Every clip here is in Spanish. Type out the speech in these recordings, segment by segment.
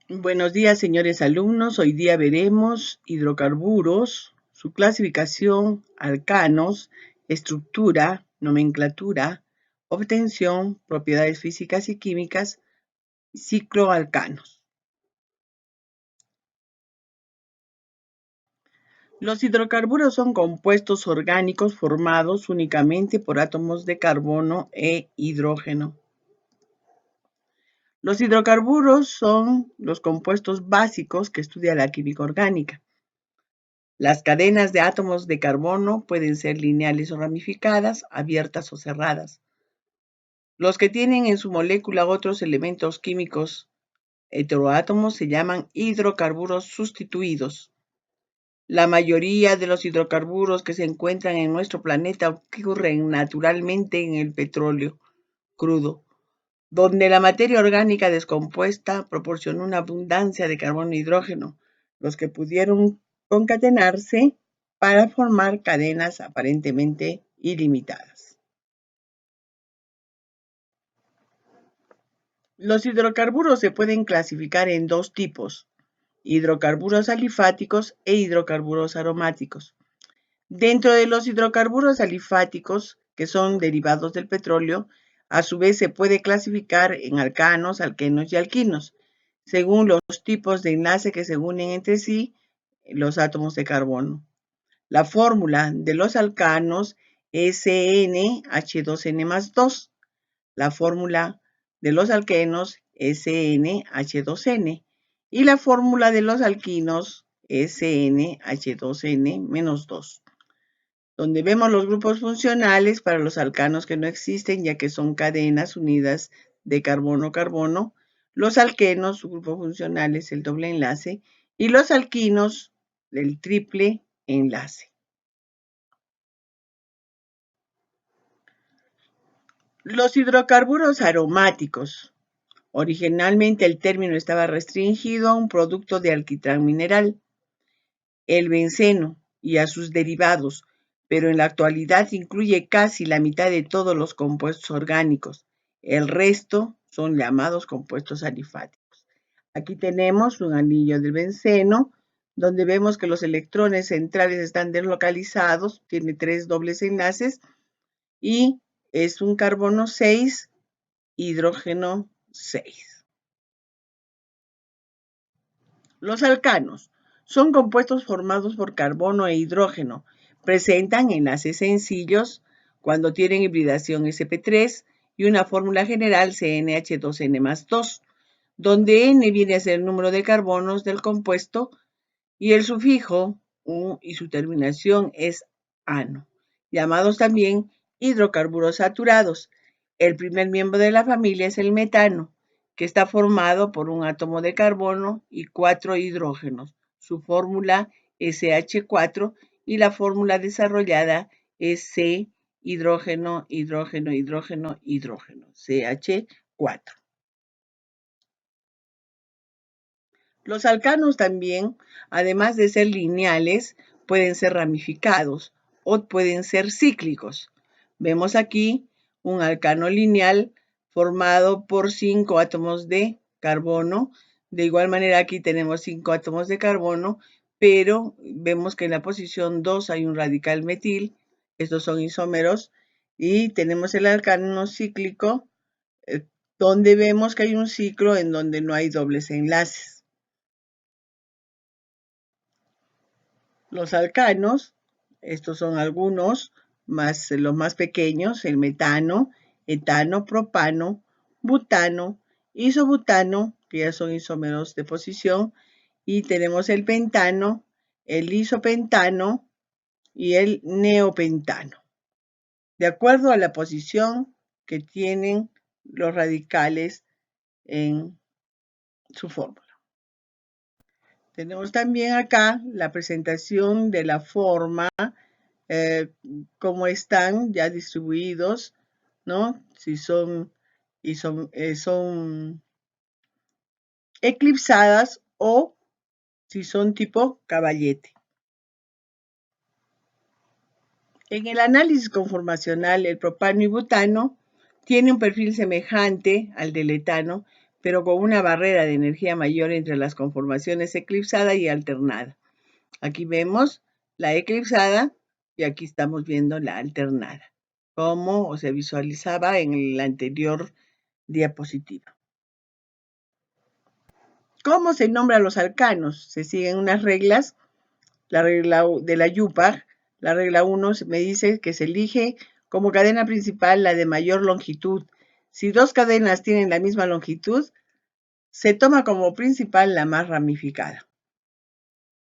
Buenos días, señores alumnos. Hoy día veremos hidrocarburos, su clasificación, alcanos, estructura, nomenclatura, obtención, propiedades físicas y químicas, cicloalcanos. Los hidrocarburos son compuestos orgánicos formados únicamente por átomos de carbono e hidrógeno. Los hidrocarburos son los compuestos básicos que estudia la química orgánica. Las cadenas de átomos de carbono pueden ser lineales o ramificadas, abiertas o cerradas. Los que tienen en su molécula otros elementos químicos heteroátomos se llaman hidrocarburos sustituidos. La mayoría de los hidrocarburos que se encuentran en nuestro planeta ocurren naturalmente en el petróleo crudo, donde la materia orgánica descompuesta proporciona una abundancia de carbono e hidrógeno, los que pudieron concatenarse para formar cadenas aparentemente ilimitadas. Los hidrocarburos se pueden clasificar en dos tipos: hidrocarburos alifáticos e hidrocarburos aromáticos. Dentro de los hidrocarburos alifáticos, que son derivados del petróleo, a su vez se puede clasificar en alcanos, alquenos y alquinos, según los tipos de enlace que se unen entre sí los átomos de carbono. La fórmula de los alcanos es SnH2n más 2. La fórmula de los alquenos es SnH2n. Y la fórmula de los alquinos es SnH2n menos 2. Donde vemos los grupos funcionales para los alcanos que no existen, ya que son cadenas unidas de carbono-carbono. Los alquenos, su grupo funcional es el doble enlace, y los alquinos, el triple enlace. Los hidrocarburos aromáticos. Originalmente el término estaba restringido a un producto de alquitrán mineral, el benceno, y a sus derivados, pero en la actualidad incluye casi la mitad de todos los compuestos orgánicos. El resto son llamados compuestos alifáticos. Aquí tenemos un anillo del benceno, donde vemos que los electrones centrales están deslocalizados, tiene 3 dobles enlaces y es un carbono 6, hidrógeno 6. Los alcanos son compuestos formados por carbono e hidrógeno. Presentan enlaces sencillos cuando tienen hibridación sp3 y una fórmula general CnH2n más 2, donde n viene a ser el número de carbonos del compuesto y el sufijo U y su terminación es ano, llamados también hidrocarburos saturados. El primer miembro de la familia es el metano, que está formado por un átomo de carbono y 4 hidrógenos. Su fórmula es CH4 y la fórmula desarrollada es C, hidrógeno, hidrógeno, hidrógeno, hidrógeno, CH4. Los alcanos también, además de ser lineales, pueden ser ramificados o pueden ser cíclicos. Vemos aquí un alcano lineal formado por 5 átomos de carbono. De igual manera aquí tenemos 5 átomos de carbono, pero vemos que en la posición 2 hay un radical metil. Estos son isómeros. Y tenemos el alcano cíclico, donde vemos que hay un ciclo en donde no hay dobles enlaces. Los alcanos, estos son algunos, los más pequeños: el metano, etano, propano, butano, isobutano, que ya son isómeros de posición, y tenemos el pentano, el isopentano y el neopentano, de acuerdo a la posición que tienen los radicales en su fórmula. Tenemos también acá la presentación de la forma, cómo están ya distribuidos, ¿no? Si son eclipsadas o si son tipo caballete. En el análisis conformacional, el propano y butano tienen un perfil semejante al del etano, pero con una barrera de energía mayor entre las conformaciones eclipsada y alternada. Aquí vemos la eclipsada y aquí estamos viendo la alternada, como se visualizaba en la anterior diapositiva. ¿Cómo se nombran los arcanos? Se siguen unas reglas. La regla de la YUPAC, la regla 1 me dice que se elige como cadena principal la de mayor longitud. Si dos cadenas tienen la misma longitud, se toma como principal la más ramificada.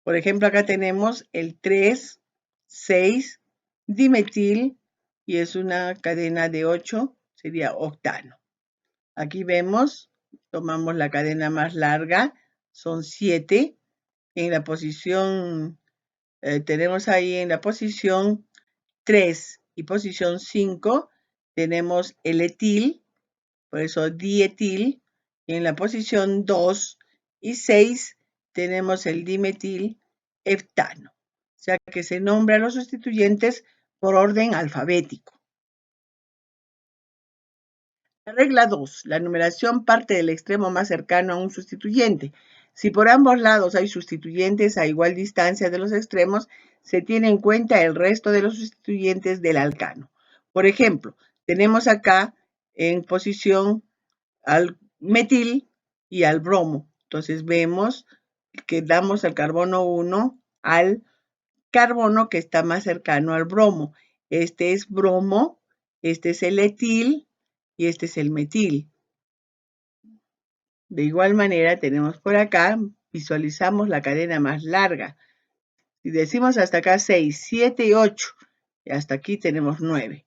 Por ejemplo, acá tenemos el 3, 6, dimetil, y es una cadena de 8, sería octano. Aquí vemos, tomamos la cadena más larga, son 7. En la posición, tenemos ahí en la posición 3 y posición 5, tenemos el etil, por eso dietil. En la posición 2 y 6 tenemos el dimetil heftano. O sea que se nombran los sustituyentes por orden alfabético. La regla 2. La numeración parte del extremo más cercano a un sustituyente. Si por ambos lados hay sustituyentes a igual distancia de los extremos, se tiene en cuenta el resto de los sustituyentes del alcano. Por ejemplo, tenemos acá en posición al metil y al bromo. Entonces vemos que damos al carbono 1 al carbono que está más cercano al bromo. Este es bromo, este es el etil y este es el metil. De igual manera tenemos por acá, visualizamos la cadena más larga. Si decimos hasta acá 6, 7 y 8, y hasta aquí tenemos 9.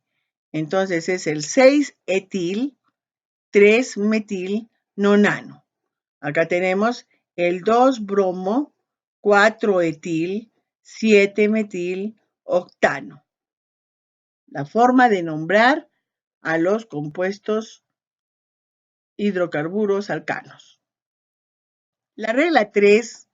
Entonces es el 6 etil, 3 metil, nonano. Acá tenemos el 2 bromo, 4 etil, 7 metil, octano. La forma de nombrar a los compuestos hidrocarburos alcanos. La regla 3,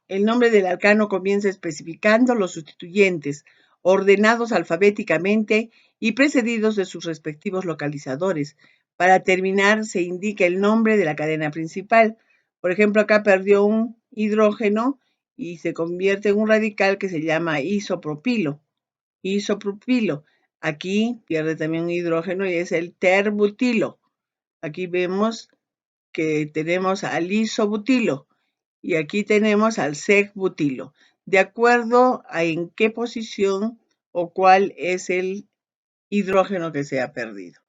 el nombre del alcano comienza especificando los sustituyentes, ordenados alfabéticamente y precedidos de sus respectivos localizadores. Para terminar, se indica el nombre de la cadena principal. Por ejemplo, acá perdió un hidrógeno y se convierte en un radical que se llama isopropilo. Isopropilo. Aquí pierde también un hidrógeno y es el terbutilo. Aquí vemos que tenemos al isobutilo y aquí tenemos al sec-butilo, de acuerdo a en qué posición o cuál es el hidrógeno que se ha perdido.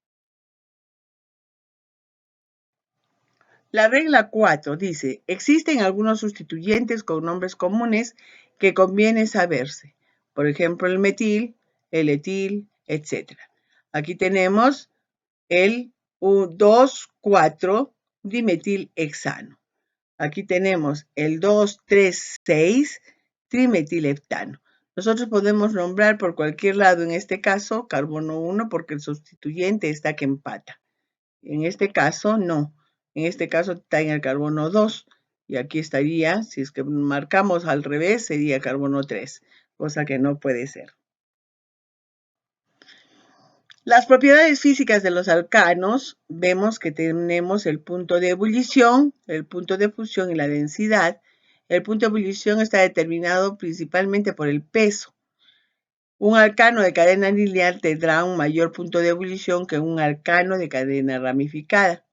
La regla 4 dice, existen algunos sustituyentes con nombres comunes que conviene saberse. Por ejemplo, el metil, el etil, etc. Aquí tenemos el 2,4-dimetilhexano. Aquí tenemos el 2,3,6-trimetileptano. Nosotros podemos nombrar por cualquier lado, en este caso, carbono 1, porque el sustituyente está que empata. En este caso, no. En este caso está en el carbono 2. Y aquí estaría, si es que marcamos al revés, sería carbono 3, cosa que no puede ser. Las propiedades físicas de los alcanos, vemos que tenemos el punto de ebullición, el punto de fusión y la densidad. El punto de ebullición está determinado principalmente por el peso. Un alcano de cadena lineal tendrá un mayor punto de ebullición que un alcano de cadena ramificada.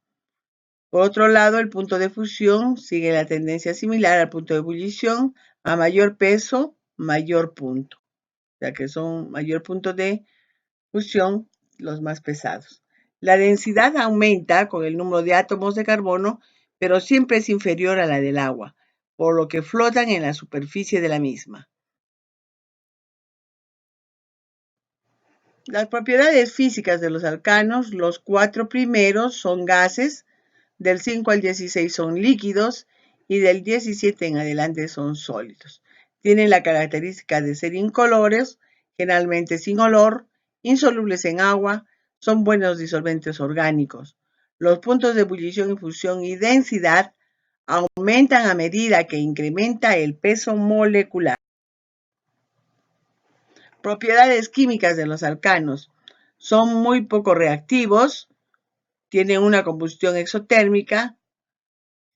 Por otro lado, el punto de fusión sigue la tendencia similar al punto de ebullición. A mayor peso, mayor punto. O sea que son mayor punto de fusión los más pesados. La densidad aumenta con el número de átomos de carbono, pero siempre es inferior a la del agua, por lo que flotan en la superficie de la misma. Las propiedades físicas de los alcanos, los 4 primeros son gases, del 5 al 16 son líquidos y del 17 en adelante son sólidos. Tienen la característica de ser incolores, generalmente sin olor, insolubles en agua, son buenos disolventes orgánicos. Los puntos de ebullición y fusión y densidad aumentan a medida que incrementa el peso molecular. Propiedades químicas de los alcanos. Son muy poco reactivos, tienen una combustión exotérmica,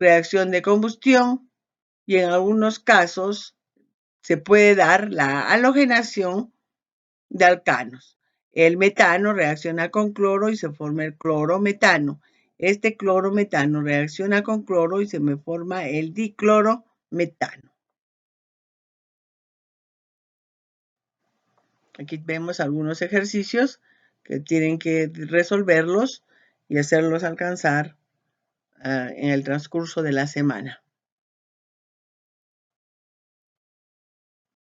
reacción de combustión, y en algunos casos se puede dar la halogenación de alcanos. El metano reacciona con cloro y se forma el clorometano. Este clorometano reacciona con cloro y se me forma el diclorometano. Aquí vemos algunos ejercicios que tienen que resolverlos y hacerlos alcanzar en el transcurso de la semana.